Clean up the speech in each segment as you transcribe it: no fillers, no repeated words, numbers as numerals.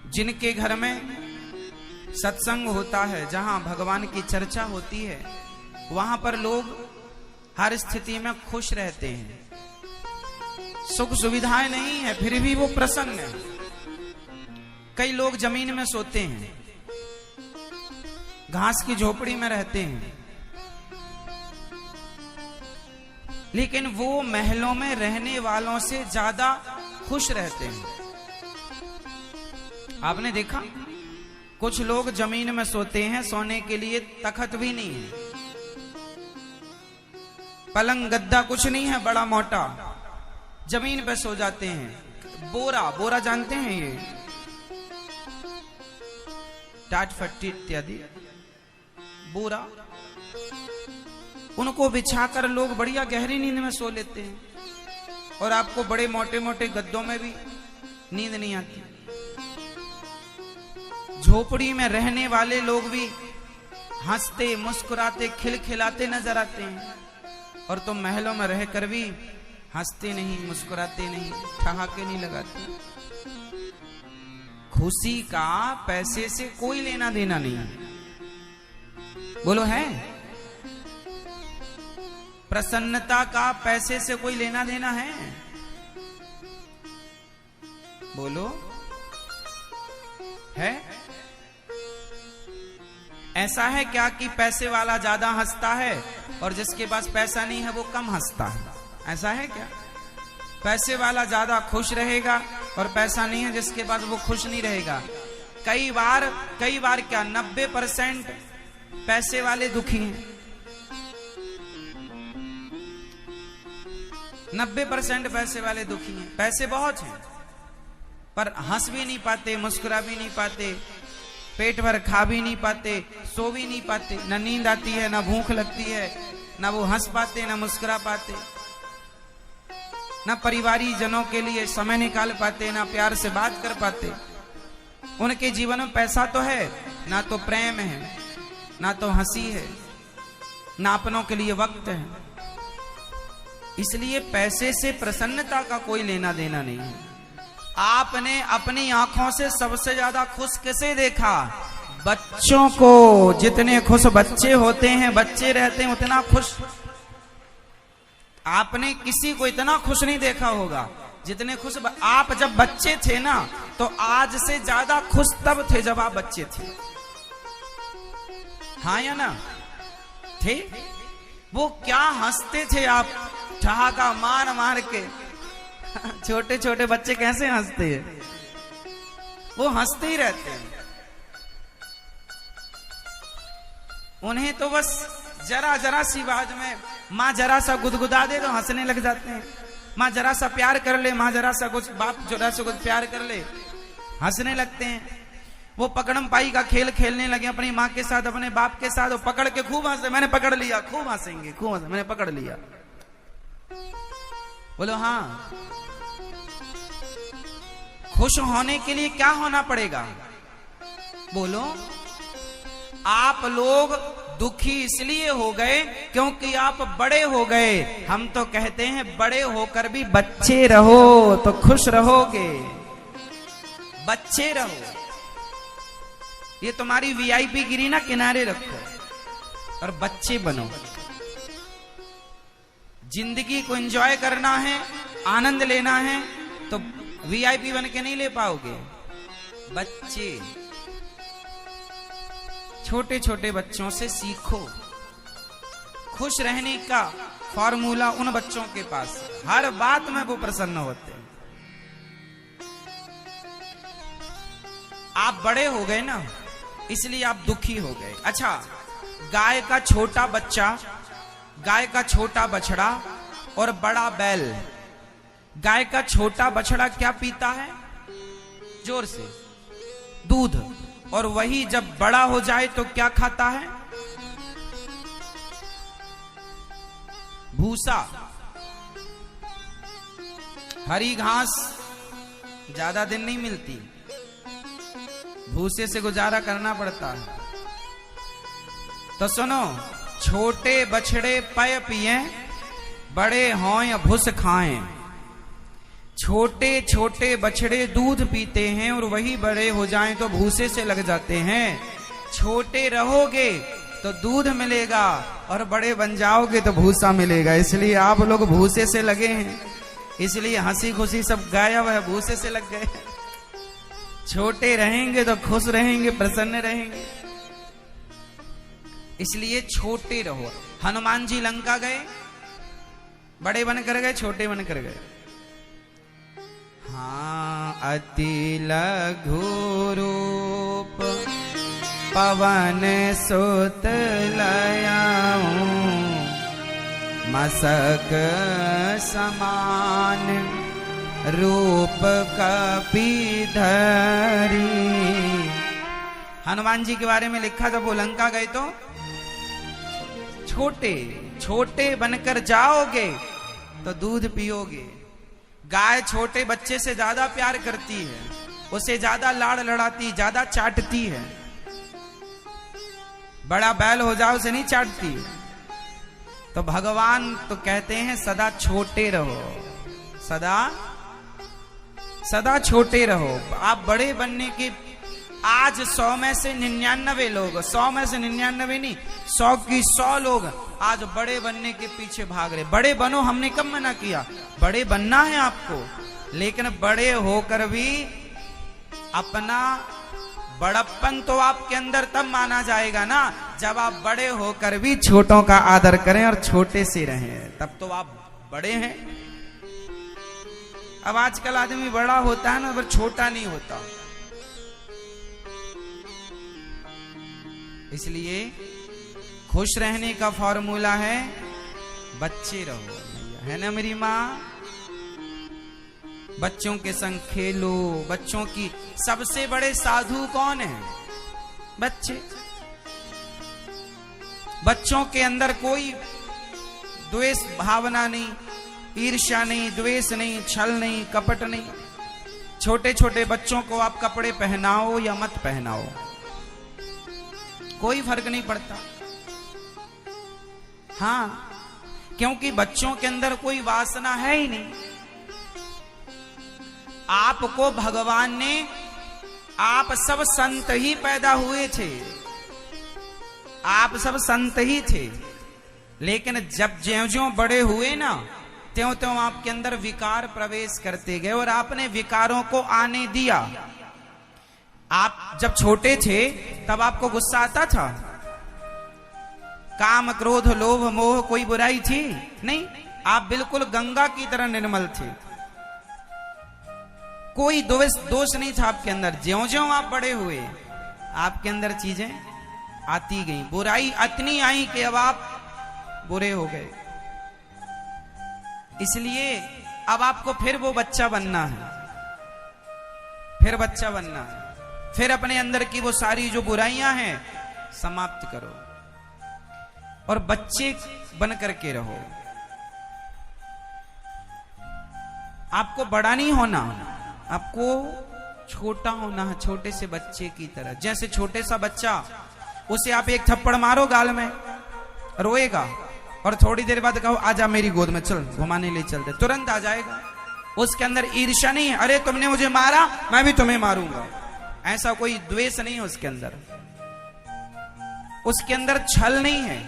जिनके घर में सत्संग होता है, जहां भगवान की चर्चा होती है, वहां पर लोग हर स्थिति में खुश रहते हैं। सुख सुविधाएं नहीं है फिर भी वो प्रसन्न है। कई लोग जमीन में सोते हैं, घास की झोपड़ी में रहते हैं, लेकिन वो महलों में रहने वालों से ज्यादा खुश रहते हैं। आपने देखा कुछ लोग जमीन में सोते हैं, सोने के लिए तखत भी नहीं है, पलंग गद्दा कुछ नहीं है बड़ा मोटा, जमीन पे सो जाते हैं। बोरा, बोरा जानते हैं, ये टाट फट्टी इत्यादि बोरा, उनको बिछाकर लोग बढ़िया गहरी नींद में सो लेते हैं। और आपको बड़े मोटे मोटे गद्दों में भी नींद नहीं आती। झोपड़ी में रहने वाले लोग भी हंसते मुस्कुराते खिलखिलाते नजर आते हैं, और तुम महलों में रहकर भी हंसते नहीं, मुस्कुराते नहीं, ठहाके नहीं लगाते। खुशी का पैसे से कोई लेना देना नहीं। बोलो है? प्रसन्नता का पैसे से कोई लेना देना है? बोलो है? ऐसा है क्या कि पैसे वाला ज्यादा हंसता है और जिसके पास पैसा नहीं है वो कम हंसता है? ऐसा है क्या? पैसे वाला ज्यादा खुश रहेगा और पैसा नहीं है जिसके पास वो खुश नहीं रहेगा। कई बार क्या 90% पैसे वाले दुखी हैं, 90% पैसे वाले दुखी हैं। पैसे बहुत हैं पर हंस भी नहीं पाते, मुस्कुरा भी नहीं पाते, पेट भर खा भी नहीं पाते, सो भी नहीं पाते, न नींद आती है, न भूख लगती है, न वो हंस पाते, न मुस्कुरा पाते, न परिवारी जनों के लिए समय निकाल पाते, न प्यार से बात कर पाते। उनके जीवन में पैसा तो है, ना तो प्रेम है, ना तो हंसी है, ना अपनों के लिए वक्त है। इसलिए पैसे से प्रसन्नता का कोई लेना देना नहीं है। आपने अपनी आंखों से सबसे ज्यादा खुश किसे देखा? बच्चों को। जितने खुश बच्चे होते हैं, बच्चे रहते हैं, उतना खुश आपने किसी को इतना खुश नहीं देखा होगा जितने खुश आप जब बच्चे थे ना, तो आज से ज्यादा खुश तब थे जब आप बच्चे थे। हाँ या ना? थे? वो क्या हंसते थे आप, ठहाका मार मार के। छोटे छोटे बच्चे कैसे हंसते हैं? वो हंसते ही रहते हैं। उन्हें तो बस जरा जरा सी बात में माँ जरा सा गुदगुदा दे तो हंसने लग जाते हैं। माँ जरा सा प्यार कर ले, माँ जरा सा कुछ, बाप जरा सा कुछ प्यार कर ले, हंसने लगते हैं। वो पकड़म पाई का खेल खेलने लगे अपनी माँ के साथ, अपने बाप के साथ, वो पकड़ के खूब हंसे, मैंने पकड़ लिया, खूब हंसेंगे, खूब हंसे, मैंने पकड़ लिया। बोलो हाँ। खुश होने के लिए क्या होना पड़ेगा? बोलो। आप लोग दुखी इसलिए हो गए क्योंकि आप बड़े हो गए। हम तो कहते हैं बड़े होकर भी बच्चे रहो तो खुश रहोगे। बच्चे रहो। ये तुम्हारी वीआईपी गिरी ना किनारे रखो और बच्चे बनो। जिंदगी को एंजॉय करना है, आनंद लेना है, तो वीआईपी बन के नहीं ले पाओगे। बच्चे, छोटे छोटे बच्चों से सीखो। खुश रहने का फॉर्मूला उन बच्चों के पास, हर बात में वो प्रसन्न होते हैं। आप बड़े हो गए ना, इसलिए आप दुखी हो गए। अच्छा, गाय का छोटा बच्चा, गाय का छोटा बछड़ा और बड़ा बैल। गाय का छोटा बछड़ा क्या पीता है? जोर से दूध। और वही जब बड़ा हो जाए तो क्या खाता है? भूसा। हरी घास ज्यादा दिन नहीं मिलती, भूसे से गुजारा करना पड़ता है। तो सुनो, छोटे बछड़े पय पिए, बड़े हों या भूस खाएं। छोटे छोटे बछड़े दूध पीते हैं और वही बड़े हो जाएं तो भूसे से लग जाते हैं। छोटे रहोगे तो दूध मिलेगा और बड़े बन जाओगे तो भूसा मिलेगा। इसलिए आप लोग भूसे से लगे हैं, इसलिए हंसी खुशी सब गायब है, भूसे से लग गए। छोटे रहेंगे तो खुश रहेंगे, प्रसन्न रहेंगे, इसलिए छोटे रहो। हनुमान जी लंका गए, बड़े बनकर गए, छोटे बनकर गए। हाँ, अति लघु रूप पवन सुत लयाऊं, मसक समान रूप कपि धरी। हनुमान जी के बारे में लिखा जब वो लंका गए तो छोटे छोटे बनकर जाओगे तो दूध पियोगे। गाय छोटे बच्चे से ज्यादा प्यार करती है, उसे ज्यादा लाड़ लड़ाती, ज्यादा चाटती है। बड़ा बैल हो जाओ उसे नहीं चाटती। तो भगवान तो कहते हैं सदा छोटे रहो, सदा सदा छोटे रहो। आप बड़े बनने की आज 100 में से 99 लोग, 100 में से 99 नहीं, 100 की 100 लोग आज बड़े बनने के पीछे भाग रहे। बड़े बनो, हमने कब मना किया? बड़े बनना है आपको, लेकिन बड़े होकर भी अपना बड़प्पन तो आपके अंदर तब माना जाएगा ना जब आप बड़े होकर भी छोटों का आदर करें और छोटे से रहें, तब तो आप बड़े हैं। अब आजकल आदमी बड़ा होता है ना, पर छोटा नहीं होता। इसलिए खुश रहने का फॉर्मूला है बच्चे रहो, है ना मेरी माँ? बच्चों के संग खेलो। बच्चों की सबसे बड़े साधु कौन है? बच्चे। बच्चों के अंदर कोई द्वेष भावना नहीं, ईर्ष्या नहीं, द्वेष नहीं, छल नहीं, कपट नहीं। छोटे छोटे बच्चों को आप कपड़े पहनाओ या मत पहनाओ, कोई फर्क नहीं पड़ता। हाँ, क्योंकि बच्चों के अंदर कोई वासना है ही नहीं। आपको भगवान ने, आप सब संत ही पैदा हुए थे, आप सब संत ही थे, लेकिन जब ज्यों-ज्यों बड़े हुए ना, त्यों-त्यों आपके अंदर विकार प्रवेश करते गए और आपने विकारों को आने दिया। आप जब छोटे थे तब आपको गुस्सा आता था? काम, क्रोध, लोभ, मोह कोई बुराई थी? नहीं, आप बिल्कुल गंगा की तरह निर्मल थे, कोई दोष नहीं था आपके अंदर। ज्यों-ज्यों आप बड़े हुए आपके अंदर चीजें आती गई, बुराई इतनी आई कि अब आप बुरे हो गए। इसलिए अब आपको फिर वो बच्चा बनना है, फिर बच्चा बनना है, फिर अपने अंदर की वो सारी जो बुराइयां हैं समाप्त करो और बच्चे बन करके रहो। आपको बड़ा नहीं होना, आपको छोटा होना है, छोटे से बच्चे की तरह। जैसे छोटे सा बच्चा, उसे आप एक थप्पड़ मारो गाल में, रोएगा, और थोड़ी देर बाद कहो आजा मेरी गोद में, चल घुमाने ले चलते, तुरंत आ जाएगा। उसके अंदर ईर्ष्या नहीं है, अरे तुमने मुझे मारा मैं भी तुम्हें मारूंगा, ऐसा कोई द्वेष नहीं है उसके अंदर। उसके अंदर छल नहीं है,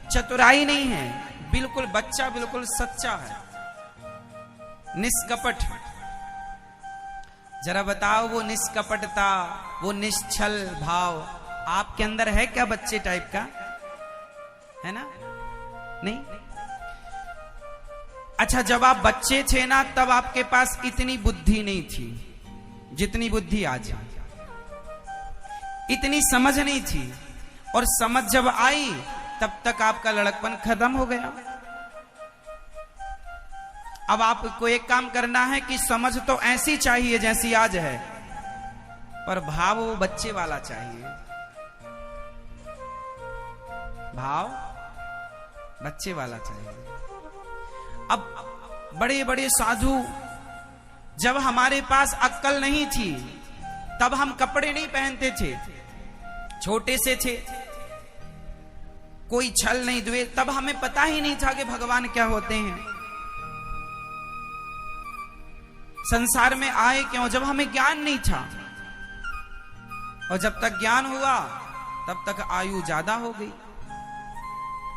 चतुराई नहीं है, बिल्कुल बच्चा बिल्कुल सच्चा है, निष्कपट। जरा बताओ वो निष्कपटता, वो निश्चल भाव आपके अंदर है क्या? बच्चे टाइप का है ना? नहीं? अच्छा, जब आप बच्चे थे ना तब आपके पास इतनी बुद्धि नहीं थी जितनी बुद्धि आज है, इतनी समझ नहीं थी, और समझ जब आई तब तक आपका लड़कपन खत्म हो गया। अब आपको एक काम करना है कि समझ तो ऐसी चाहिए जैसी आज है, पर भाव वो बच्चे वाला चाहिए, भाव बच्चे वाला चाहिए। अब बड़े बड़े साधु, जब हमारे पास अक्ल नहीं थी तब हम कपड़े नहीं पहनते थे, छोटे से थे, कोई छल नहीं, द्वेष, तब हमें पता ही नहीं था कि भगवान क्या होते हैं। संसार में आए क्यों? जब हमें ज्ञान नहीं था, और जब तक ज्ञान हुआ तब तक आयु ज्यादा हो गई,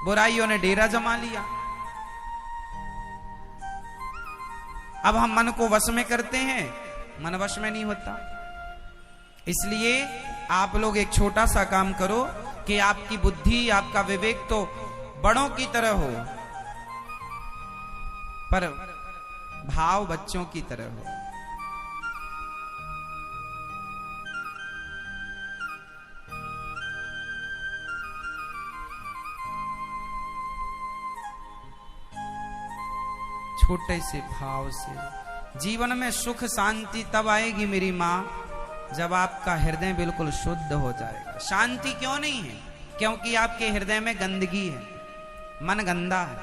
बुराइयों ने डेरा जमा लिया। अब हम मन को वश में करते हैं, मन वश में नहीं होता। इसलिए आप लोग एक छोटा सा काम करो कि आपकी बुद्धि, आपका विवेक तो बड़ों की तरह हो, पर भाव बच्चों की तरह हो। छोटे से भाव से जीवन में सुख शांति तब आएगी मेरी मां, जब आपका हृदय बिल्कुल शुद्ध हो जाएगा। शांति क्यों नहीं है? क्योंकि आपके हृदय में गंदगी है, मन गंदा है,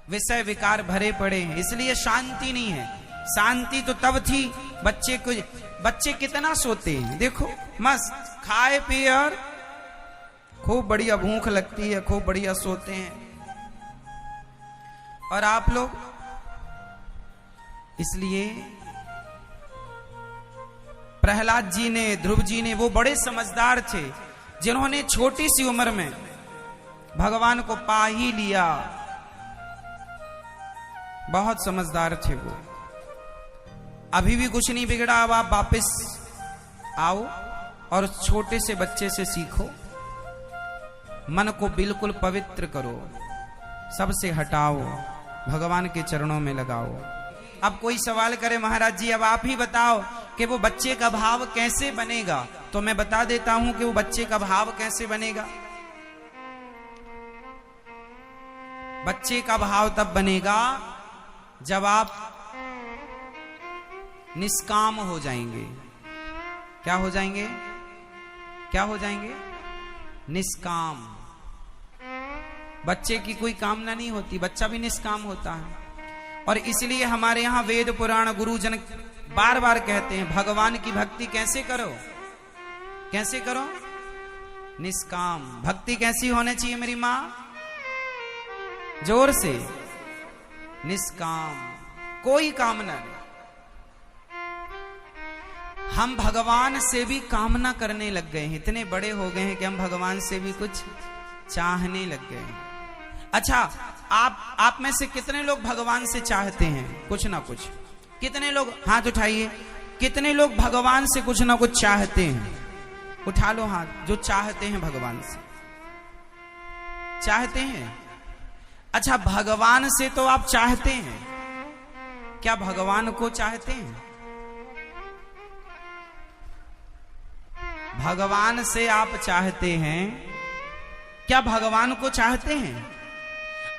विषय विकार भरे पड़े हैं, इसलिए शांति नहीं है। शांति तो तब थी, बच्चे कितना सोते हैं, देखो मस्त खाए पिए और खूब बढ़िया भूख लगती है, खूब बढ़िया सोते हैं। और आप लोग, इसलिए प्रहलाद जी ने, ध्रुव जी ने, वो बड़े समझदार थे जिन्होंने छोटी सी उम्र में भगवान को पा ही लिया। बहुत समझदार थे वो। अभी भी कुछ नहीं बिगड़ा, अब आप वापस आओ और छोटे से बच्चे से सीखो, मन को बिल्कुल पवित्र करो, सबसे हटाओ, भगवान के चरणों में लगाओ। अब कोई सवाल करे, महाराज जी अब आप ही बताओ कि वो बच्चे का भाव कैसे बनेगा, तो मैं बता देता हूं कि वो बच्चे का भाव कैसे बनेगा। बच्चे का भाव तब बनेगा जब आप निष्काम हो जाएंगे। क्या हो जाएंगे? क्या हो जाएंगे? निष्काम। बच्चे की कोई कामना नहीं होती, बच्चा भी निष्काम होता है। और इसलिए हमारे यहां वेद पुराण गुरुजन बार बार कहते हैं, भगवान की भक्ति कैसे करो? कैसे करो? निष्काम। भक्ति कैसी होनी चाहिए मेरी मां? जोर से, निष्काम, कोई कामना नहीं। हम भगवान से भी कामना करने लग गए हैं, इतने बड़े हो गए हैं कि हम भगवान से भी कुछ चाहने लग गए हैं। अच्छा, आप में से कितने लोग भगवान से चाहते हैं कुछ ना कुछ? कितने लोग हाथ उठाइए, कितने लोग भगवान से कुछ ना कुछ चाहते हैं? उठा लो हाथ, जो चाहते हैं भगवान से। चाहते हैं? अच्छा, भगवान से तो आप चाहते हैं, क्या भगवान को चाहते हैं? भगवान से आप चाहते हैं, क्या भगवान को चाहते हैं?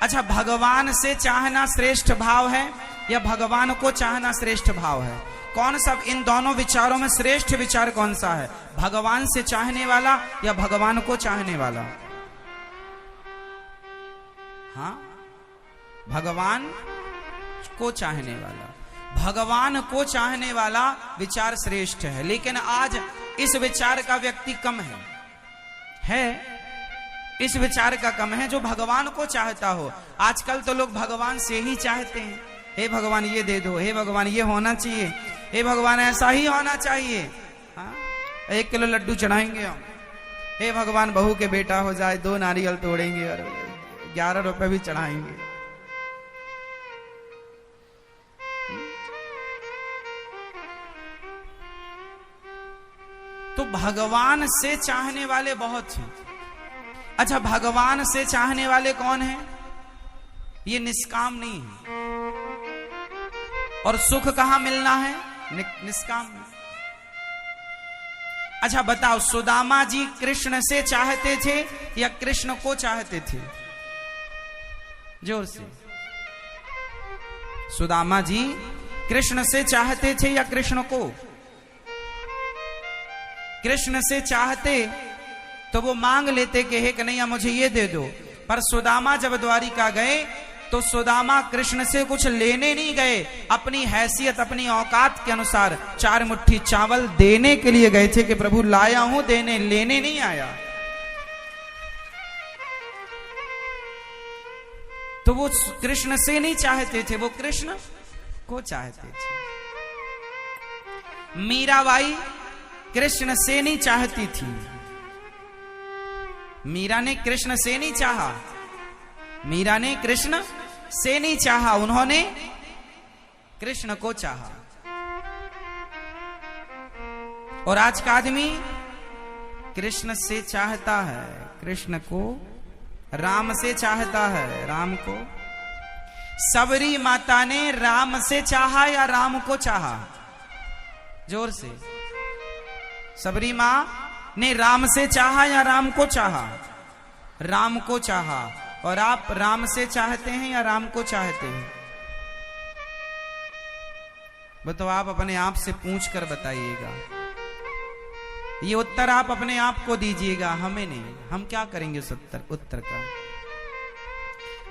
अच्छा, भगवान से चाहना श्रेष्ठ भाव है या भगवान को चाहना श्रेष्ठ भाव है? कौन सा इन दोनों विचारों में श्रेष्ठ विचार कौन सा है? भगवान से चाहने वाला या भगवान को चाहने वाला? हाँ, भगवान को चाहने वाला। भगवान को चाहने वाला विचार श्रेष्ठ है, लेकिन आज इस विचार का व्यक्ति कम है इस विचार का कम है जो भगवान को चाहता हो। आजकल तो लोग भगवान से ही चाहते हैं, हे भगवान ये दे दो, हे भगवान ये होना चाहिए, हे भगवान ऐसा ही होना चाहिए। हाँ? 1 किलो लड्डू चढ़ाएंगे हम, हे भगवान बहू के बेटा हो जाए, 2 नारियल तोड़ेंगे और 11 रुपए भी चढ़ाएंगे। तो भगवान से चाहने वाले बहुत हैं। अच्छा, भगवान से चाहने वाले कौन हैं? ये निष्काम नहीं है। और सुख कहां मिलना है? निष्काम में। अच्छा बताओ, सुदामा जी कृष्ण से चाहते थे या कृष्ण को चाहते थे? जोर से। सुदामा जी कृष्ण से चाहते थे या कृष्ण को? कृष्ण से चाहते तो वो मांग लेते कि हे कन्हैया मुझे ये दे दो। पर सुदामा जब द्वारिका गए तो सुदामा कृष्ण से कुछ लेने नहीं गए, अपनी हैसियत, अपनी औकात के अनुसार 4 मुट्ठी चावल देने के लिए गए थे कि प्रभु लाया हूं देने, लेने नहीं आया। तो वो कृष्ण से नहीं चाहते थे, वो कृष्ण को चाहते थे। मीराबाई कृष्ण से नहीं चाहती थी। मीरा ने कृष्ण से नहीं चाहा, मीरा ने कृष्ण से नहीं चाहा, उन्होंने कृष्ण को चाहा। और आज का आदमी कृष्ण से चाहता है कृष्ण को, राम से चाहता है राम को। सबरी माता ने राम से चाहा या राम को चाहा? जोर से। सबरी मां ने राम से चाहा या राम को चाहा? राम को चाहा। और आप राम से चाहते हैं या राम को चाहते हैं? बताओ, आप अपने आप से पूछ कर बताइएगा। ये उत्तर आप अपने आप को दीजिएगा, हमें नहीं। हम क्या करेंगे उस उत्तर का?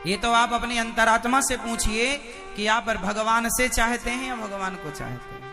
ये तो आप अपनी अंतरात्मा से पूछिए कि आप भगवान से चाहते हैं या भगवान को चाहते हैं।